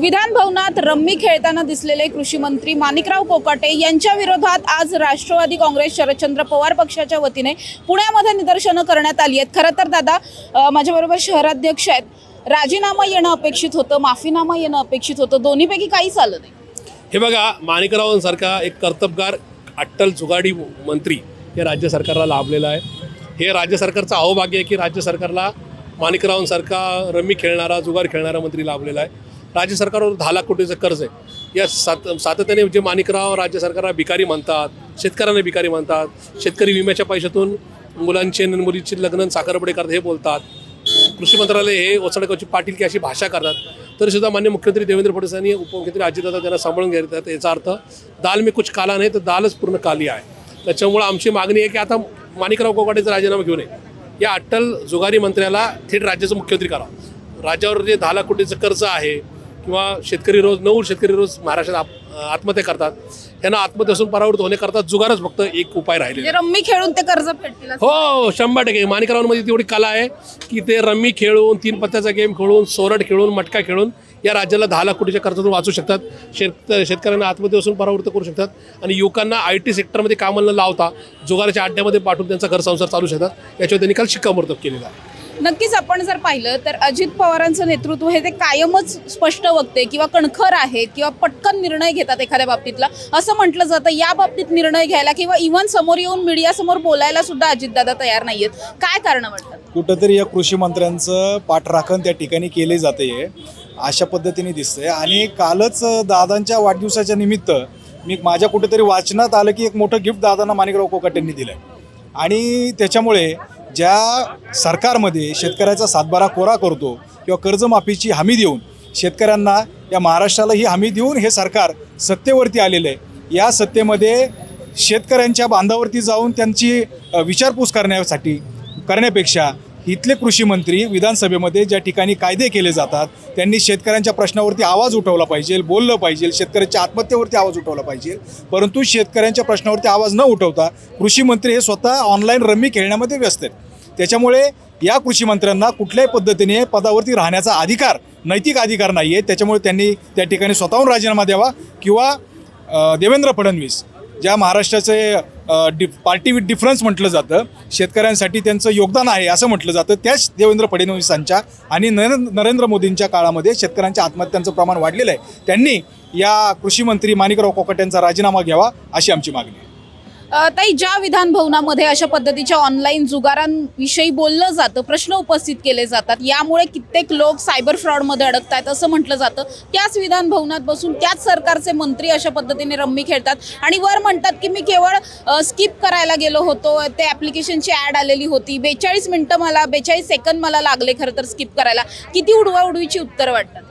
विधान भवनात रम्मी खेळताना दिसलेले कृषी मंत्री माणिकराव कोकाटे यांच्या विरोधात आज राष्ट्रवादी काँग्रेस शरदचंद्र पवार पक्षाच्या वतीने पुण्यामध्ये निदर्शनं करण्यात आली आहेत। खरं तर दादा माझ्याबरोबर शहराध्यक्ष आहेत, राजीनामा येणं अपेक्षित होतं, माफीनामा येणं अपेक्षित होतं, दोन्हीपैकी काहीच आलं नाही। हे बघा, माणिकरावांसारखा एक कर्तबगार अट्टल जुगाडी मंत्री हे राज्य सरकारला लाभलेला आहे। हे राज्य सरकारचं अहोभाग्य आहे की राज्य सरकारला माणिकरावांसारखा रम्मी खेळणारा जुगार खेळणारा मंत्री लाभलेला आहे। राज्य सरकारवर 10 लाख कोटीचं कर्ज आहे। या सातत्याने जे माणिकराव राज्य सरकारला भिकारी म्हणतात, शेतकऱ्यांना भिकारी म्हणतात, शेतकरी विम्याच्या पैशातून मुलांचे आणि मुलीचे लग्न साखरपुडे करतात हे बोलतात, कृषी मंत्रालय हे ओसडगावची पाटील की अशी भाषा करतात, तरी सुद्धा माननीय मुख्यमंत्री देवेंद्र फडणवीस यांनी उपमुख्यमंत्री अजितदादा त्यांना सांभाळून घेतात। याचा अर्थ दाल में कुछ काला नाही तर दालच पूर्ण काली आहे। त्याच्यामुळं आमची मागणी आहे की आता माणिकराव कोकाटेचा राजीनामा घेऊ नये, या अट्टल जुगारी मंत्र्याला थेट राज्याचं मुख्यमंत्री करावं। राज्यावर जे 10 लाख कोटीचं कर्ज आहे किंवा शेतकरी रोज 9 शेतकरी रोज महाराष्ट्रात आत्महत्या करतात, यांना आत्महत्यापासून परावृत्त होण्याकरता जुगारच फक्त एक उपाय राहिले। रम्मी खेळून ते कर्ज फेडतील हो, 100%। माणिकरावांमध्ये तेवढी कला आहे की ते रम्मी खेळून, 3 पत्त्याचा गेम खेळून, सोरड खेळून, मटका खेळून या राज्याला 10 लाख कोटीच्या कर्जातून वाचू शकतात, शेतकऱ्यांना आत्महत्येपासून परावृत्त करू शकतात आणि युवकांना IT सेक्टरमध्ये कामाला लावता जुगाराच्या अड्ड्यामध्ये पाठवून त्यांचा घर संसार चालू शकतात। याच्यावर त्यांनी काल शिक्कामोर्तब केलेला आहे। नक्कीच आपण जर पाहिलं तर अजित पवारांचं नेतृत्व हे ते कायमच स्पष्ट वक्ते किंवा कणखर आहेत किंवा पटकन निर्णय घेतात एखाद्या बाबतीतला असं म्हटलं जातं। या बाबतीत निर्णय घ्यायला किंवा इव्हन समोर येऊन मीडियासमोर बोलायला सुद्धा अजितदादा तयार नाहीयेत, काय कारण वाटतं? कुठंतरी या कृषी मंत्र्यांचं पाठराखण त्या ठिकाणी केले जाते अशा पद्धतीने दिसतंय। आणि कालच दादांच्या वाढदिवसाच्या निमित्त माझ्या कुठेतरी वाचनात आलं की एक मोठं गिफ्ट दादांना माणिकराव कोकाटेंनी दिलं आहे आणि त्याच्यामुळे ज्या सरकारमध्ये शेतकऱ्याचा सातबारा कोरा करतो किंवा कर्जमाफीची हमी देऊन शेतकऱ्यांना या महाराष्ट्राला ही हमी देऊन हे सरकार सत्तेवरती आलेलं आहे। या सत्तेमध्ये शेतकऱ्यांच्या बांधावरती जाऊन त्यांची विचारपूस करण्यापेक्षा इथले कृषी मंत्री विधानसभेमध्ये ज्या ठिकाणी कायदे केले जातात त्यांनी शेतकऱ्यांच्या प्रश्नावरती आवाज उठवला पाहिजे, बोललं पाहिजे, शेतकऱ्यांच्या आत्महत्येवरती आवाज उठवला पाहिजे। परंतु शेतकऱ्यांच्या प्रश्नावरती आवाज न उठवता कृषी मंत्री हे स्वतः ऑनलाईन रम्मी खेळण्यामध्ये व्यस्त आहेत। त्याच्यामुळे या कृषी मंत्र्यांना कुठल्याही पद्धतीने पदावरती राहण्याचा अधिकार, नैतिक अधिकार नाही आहे। त्याच्यामुळे त्यांनी त्या ठिकाणी स्वतःहून राजीनामा द्यावा किंवा देवेंद्र फडणवीस ज्या महाराष्ट्राचे पार्टी विथ डिफरन्स म्हटलं जातं, शेतकऱ्यांसाठी त्यांचं योगदान आहे असं म्हटलं जातं, त्याच देवेंद्र फडणवीसांच्या आणि नरेंद्र मोदींच्या काळामध्ये शेतकऱ्यांच्या आत्महत्यांचं प्रमाण वाढलेलं आहे। त्यांनी या कृषी मंत्री माणिकराव कोकाटेंचा राजीनामा घ्यावा अशी आमची मागणी आहे। ताई, ज्या विधान भवनामध्ये अशा पद्धतीच्या ऑनलाईन जुगारांविषयी बोललं जातं, प्रश्न उपस्थित केले जातात, यामुळे कित्येक लोक सायबर फ्रॉडमध्ये अडकतायत असं म्हटलं जातं, त्याच विधान भवनात बसून त्याच सरकारचे मंत्री अशा पद्धतीने रम्मी खेळतात आणि वर म्हणतात की मी केवळ स्किप करायला गेलो होतो, ते ॲप्लिकेशनची ॲड आलेली होती, 42 सेकंद मला लागले खरं तर स्किप करायला। किती उडवाउडवीची उत्तरं वाटतात?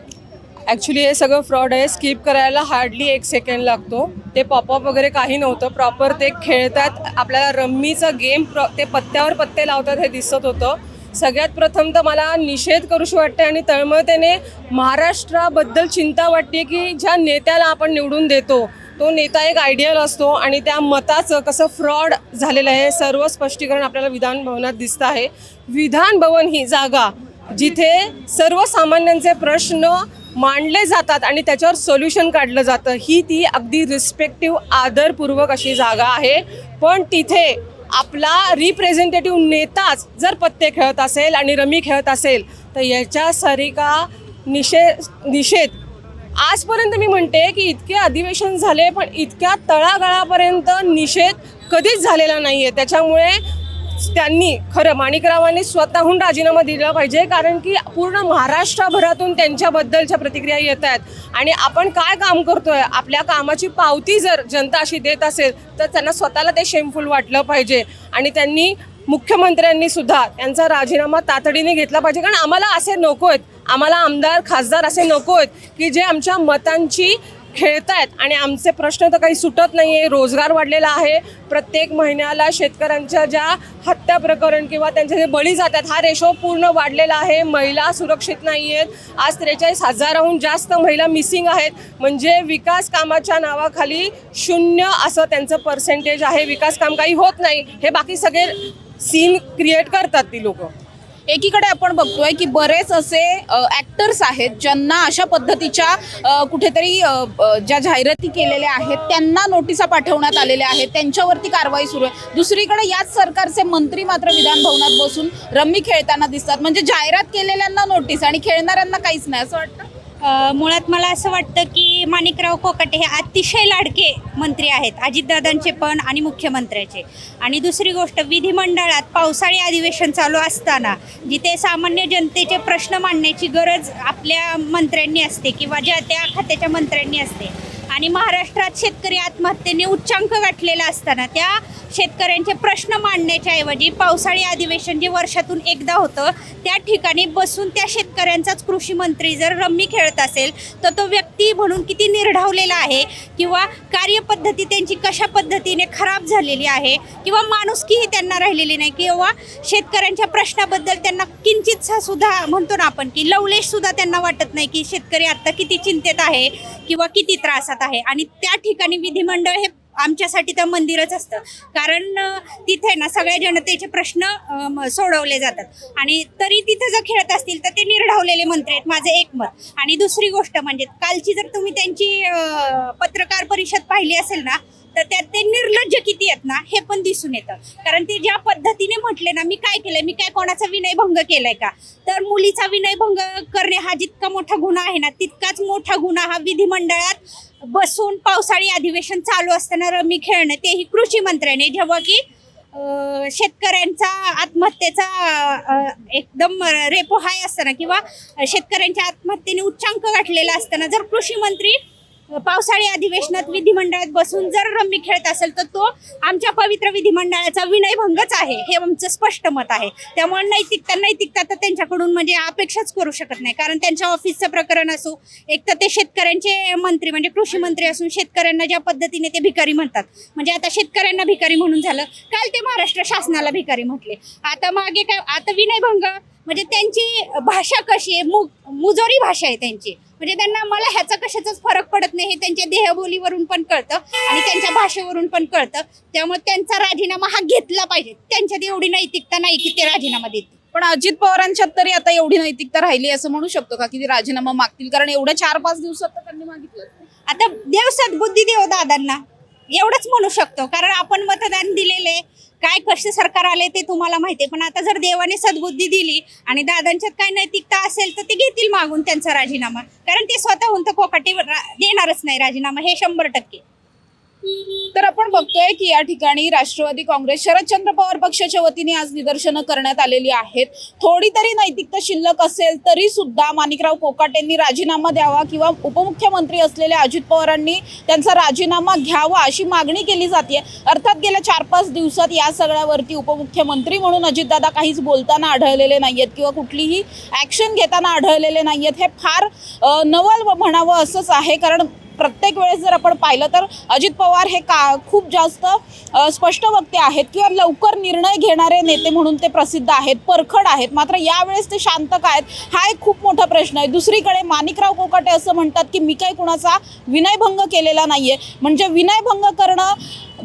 ॲक्च्युली हे सगळं फ्रॉड आहे। स्किप करायला हार्डली 1 सेकंड लागतो, ते पॉपअप वगैरे काही नव्हतं, प्रॉपर ते खेळतात, आपल्याला रम्मीचा गेम ते पत्त्यावर पत्ते लावतात हे दिसत होतं। सगळ्यात प्रथम तर मला निषेध करूशी वाटते आणि तळमळतेने महाराष्ट्राबद्दल चिंता वाटते की ज्या नेत्याला आपण निवडून देतो तो नेता एक आयडियल असतो आणि त्या मताचं कसं फ्रॉड झालेलं आहे सर्व स्पष्टीकरण आपल्याला विधान भवनात दिसतं आहे। विधान भवन ही जागा जिथे सर्वसामान्यांचे प्रश्न मांडले जातात आणि त्याच्यावर सोल्युशन काढलं जातं, ही ती अगदी रिस्पेक्टिव्ह आदरपूर्वक अशी जागा आहे। पण तिथे आपला रिप्रेझेंटेटिव्ह नेताच जर पत्ते खेळत असेल आणि रमी खेळत असेल तर याच्यासारखा निषेध आजपर्यंत मी म्हणते की इतके अधिवेशन झाले पण इतक्या तळागाळापर्यंत निषेध कधीच झालेला नाही आहे। त्याच्यामुळे त्यांनी खरं माणिकरावांनी स्वतःहून राजीनामा दिला पाहिजे, कारण की पूर्ण महाराष्ट्रभरातून त्यांच्याबद्दलच्या प्रतिक्रिया येत आहेत आणि आपण काय काम करतोय, आपल्या कामाची पावती जर जनता अशी देत असेल तर त्यांना स्वतःला ते शेमफुल वाटलं पाहिजे आणि त्यांनी मुख्यमंत्र्यांनी सुद्धा त्यांचा राजीनामा तातडीने घेतला पाहिजे। कारण आम्हाला असे नको आहेत, आम्हाला आमदार खासदार असे नको आहेत की जे आमच्या मतांची खेळतायत आणि आमचे प्रश्न तर काही सुटत नाही आहे। रोजगार वाढलेला आहे, प्रत्येक महिन्याला शेतकऱ्यांच्या ज्या हत्या प्रकरण किंवा त्यांचे जे बळी जातात हा रेशो पूर्ण वाढलेला आहे। महिला सुरक्षित नाही आहेत, आज 43,000हून जास्त महिला मिसिंग आहेत, म्हणजे विकास कामाच्या नावाखाली 0 असं त्यांचं पर्सेंटेज आहे। विकास काम काही होत नाही, हे बाकी सगळे सीन क्रिएट करतात ती लोक। एकीकडे आपण बघतोय की बरेच असे ॲक्टर्स आहेत ज्यांना अशा पद्धतीच्या कुठेतरी ज्या जाहिराती केलेल्या आहेत त्यांना नोटिसा पाठवण्यात आलेल्या आहेत, त्यांच्यावरती कारवाई सुरू आहे. दुसरीकडे याच सरकारचे मंत्री मात्र विधान भवनात बसून रम्मी खेळताना दिसतात. म्हणजे जाहिरात केलेल्यांना नोटीस आणि खेळणाऱ्यांना काहीच नाही असं वाटतं. मुळात मला असं वाटतं की माणिकराव कोकाटे हे अतिशय लाडके मंत्री आहेत, अजितदादांचे पण आणि मुख्यमंत्र्याचे. आणि दुसरी गोष्ट, विधिमंडळात पावसाळी अधिवेशन चालू असताना जिथे सामान्य जनतेचे प्रश्न मांडण्याची गरज आपल्या मंत्र्यांनी असते किंवा ज्या त्या खात्याच्या मंत्र्यांनी असते, आणि महाराष्ट्रात शेतकरी आत्महत्येने उच्चांक गाठलेला असताना त्या शेतकऱ्यांचे प्रश्न मांडण्याच्या ऐवजी पावसाळी अधिवेशन जे वर्षातून एकदा होतं त्या ठिकाणी बसून त्या शेतकऱ्यांचाच कृषी मंत्री जर रम्मी खेळत असेल तर तो व्यक्ती म्हणून किती निर्ढावलेला आहे किंवा कार्यपद्धती त्यांची कशा पद्धतीने खराब झालेली आहे किंवा माणुसकीही त्यांना राहिलेली नाही किंवा शेतकऱ्यांच्या प्रश्नाबद्दल त्यांना किंचितसा सुद्धा म्हणतो ना आपण की लवलेश सुद्धा त्यांना वाटत नाही की शेतकरी आत्ता किती चिंतेत आहे किंवा किती त्रासात आहे. आणि त्या ठिकाणी विधिमंडळ हे आमच्यासाठी तर मंदिरच असतं, कारण तिथे ना सगळ्या जनतेचे प्रश्न सोडवले जातात. आणि तरी तिथे जर खेळत असतील तर ते निर्ढावलेले मंत्री आहेत, माझं एक मत. आणि दुसरी गोष्ट म्हणजे कालची जर तुम्ही त्यांची पत्रकार परिषद पाहिली असेल ना तर त्यात ते निर्लज्ज किती आहेत ना हे पण दिसून येतं. कारण ते ज्या पद्धतीने म्हटले ना, मी काय केलंय, मी काय कोणाचा विनयभंग केलाय का, तर मुलीचा विनयभंग करणे हा जितका मोठा गुन्हा आहे ना तितकाच मोठा गुन्हा हा विधिमंडळात बसून पावसाळी अधिवेशन चालू असताना रम्मी खेळणं, तेही कृषी मंत्र्याने, जेव्हा की शेतकऱ्यांचा आत्महत्येचा एकदम रेपो हाय असताना किंवा शेतकऱ्यांच्या आत्महत्येने उच्चांक गाठलेला असताना जर कृषी मंत्री पावसाळी अधिवेशनात विधिमंडळात बसून जर रम्मी खेळत असेल तर तो आमच्या पवित्र विधिमंडळाचा विनयभंगच आहे, हे आमचं स्पष्ट मत आहे. त्यामुळे नैतिकता तर त्यांच्याकडून म्हणजे अपेक्षाच करू शकत नाही. कारण त्यांच्या ऑफिसचं प्रकरण असो, एक तर ते शेतकऱ्यांचे मंत्री म्हणजे कृषी मंत्री असून शेतकऱ्यांना ज्या पद्धतीने ते भिकारी म्हणतात, म्हणजे आता शेतकऱ्यांना भिकारी म्हणून झालं, काल ते महाराष्ट्र शासनाला भिकारी म्हटले, आता मागे काय, आता विनयभंग. म्हणजे त्यांची भाषा कशी आहे, मुजोरी भाषा आहे त्यांची. म्हणजे त्यांना मला ह्याचा कशाचाच फरक पडत नाही हे त्यांच्या देहबोलीवरून पण कळतं आणि त्यांच्या भाषेवरून पण कळतं. त्यामुळे त्यांचा राजीनामा हा घेतला पाहिजे. त्यांच्यात एवढी नैतिकता नाही की ते राजीनामा देतील. पण अजित पवारांच्यात तरी आता एवढी नैतिकता राहिली असं म्हणू शकतो का की ते राजीनामा मागतील? कारण एवढ्या 4-5 दिवसात तर त्यांनी मागितलं. आता देव सद्बुद्धी देव दादांना, एवढंच म्हणू शकतो. कारण आपण मतदान दिलेले, काय कसे सरकार आले ते तुम्हाला माहिती आहे. पण आता जर देवाने सद्बुद्धी दिली आणि दादांच्यात काय नैतिकता असेल तर ते घेतील मागून त्यांचा राजीनामा. कारण ते स्वतःहून तर कोकाटे देणारच नाही राजीनामा, हे 100%. तर आपण बघतोय की या ठिकाणी राष्ट्रवादी काँग्रेस शरदचंद्र पवार पक्षाच्या वतीने आज निदर्शनं करण्यात आलेली आहेत. थोडी तरी नैतिकता शिल्लक असेल तरी सुद्धा माणिकराव कोकाटेंनी राजीनामा द्यावा किंवा उपमुख्यमंत्री असलेल्या अजित पवारांनी त्यांचा राजीनामा घ्यावा अशी मागणी केली जाते. अर्थात गेल्या 4-5 दिवसात या सगळ्यावरती उपमुख्यमंत्री म्हणून अजितदादा काहीच बोलताना आढळलेले नाहीयेत किंवा कुठलीही ॲक्शन घेताना आढळलेले नाहीयेत. हे फार नवल म्हणावं असंच आहे. कारण प्रत्येक वेळेस जर आपण पाहिलं तर अजित पवार हे खूप जास्त स्पष्ट वक्ते आहेत किंवा लवकर निर्णय घेणारे नेते म्हणून ते प्रसिद्ध आहेत, परखड आहेत. मात्र यावेळेस ते शांत का आहेत हा एक खूप मोठा प्रश्न आहे. दुसरीकडे माणिकराव कोकाटे असं म्हणतात की मी काही कुणाचा विनयभंग केलेला नाहीये. म्हणजे विनयभंग करणं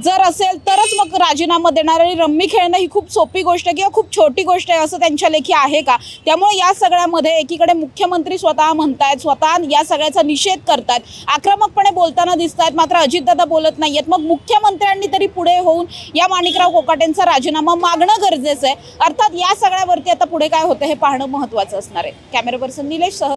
जर असेल तरच मग राजीनामा देणार आणि रम्मी खेळणं ही खूप सोपी गोष्ट किंवा खूप छोटी गोष्ट आहे असं त्यांच्या लेखी आहे का? त्यामुळे या सगळ्यामध्ये एकीकडे मुख्यमंत्री स्वतः म्हणतायत, स्वतः या सगळ्याचा निषेध करतायत, आक्रमकपणे बोलताना दिसत आहेत, मात्र अजितदादा बोलत नाहीयेत. मग मुख्यमंत्र्यांनी तरी पुढे होऊन या माणिकराव कोकाटेंचा राजीनामा मागणं गरजेचं आहे. अर्थात या सगळ्यावरती आता पुढे काय होतं हे पाहणं महत्त्वाचं असणार आहे. कॅमेरा पर्सन निलेश सह.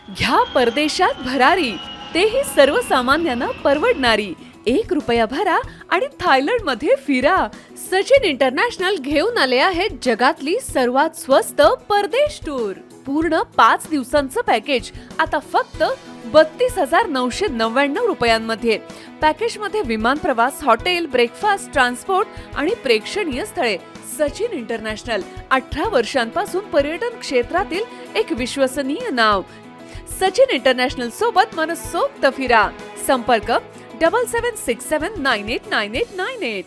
घ्या परदेशात भरारी, तेही सर्वसामान्यांना परवडणारी. 1 रुपया भरा आणि थायलंडमध्ये फिरा. सचिन इंटरनॅशनल घेऊन आले आहेत जगातली सर्वात स्वस्त परदेश टूर. पूर्ण 5 दिवसांचं पॅकेज आता फक्त 32,999 रुपयांमध्ये. पॅकेजमध्ये विमान प्रवास, हॉटेल, ब्रेकफास्ट, ट्रान्सपोर्ट आणि प्रेक्षणीय स्थळे. सचिन इंटरनॅशनल 18 वर्षांपासून पर्यटन क्षेत्रातील एक विश्वसनीय नाव. सचिन इंटरनॅशनल सोबत मनसोक्त फिरा. संपर्क 7767989898.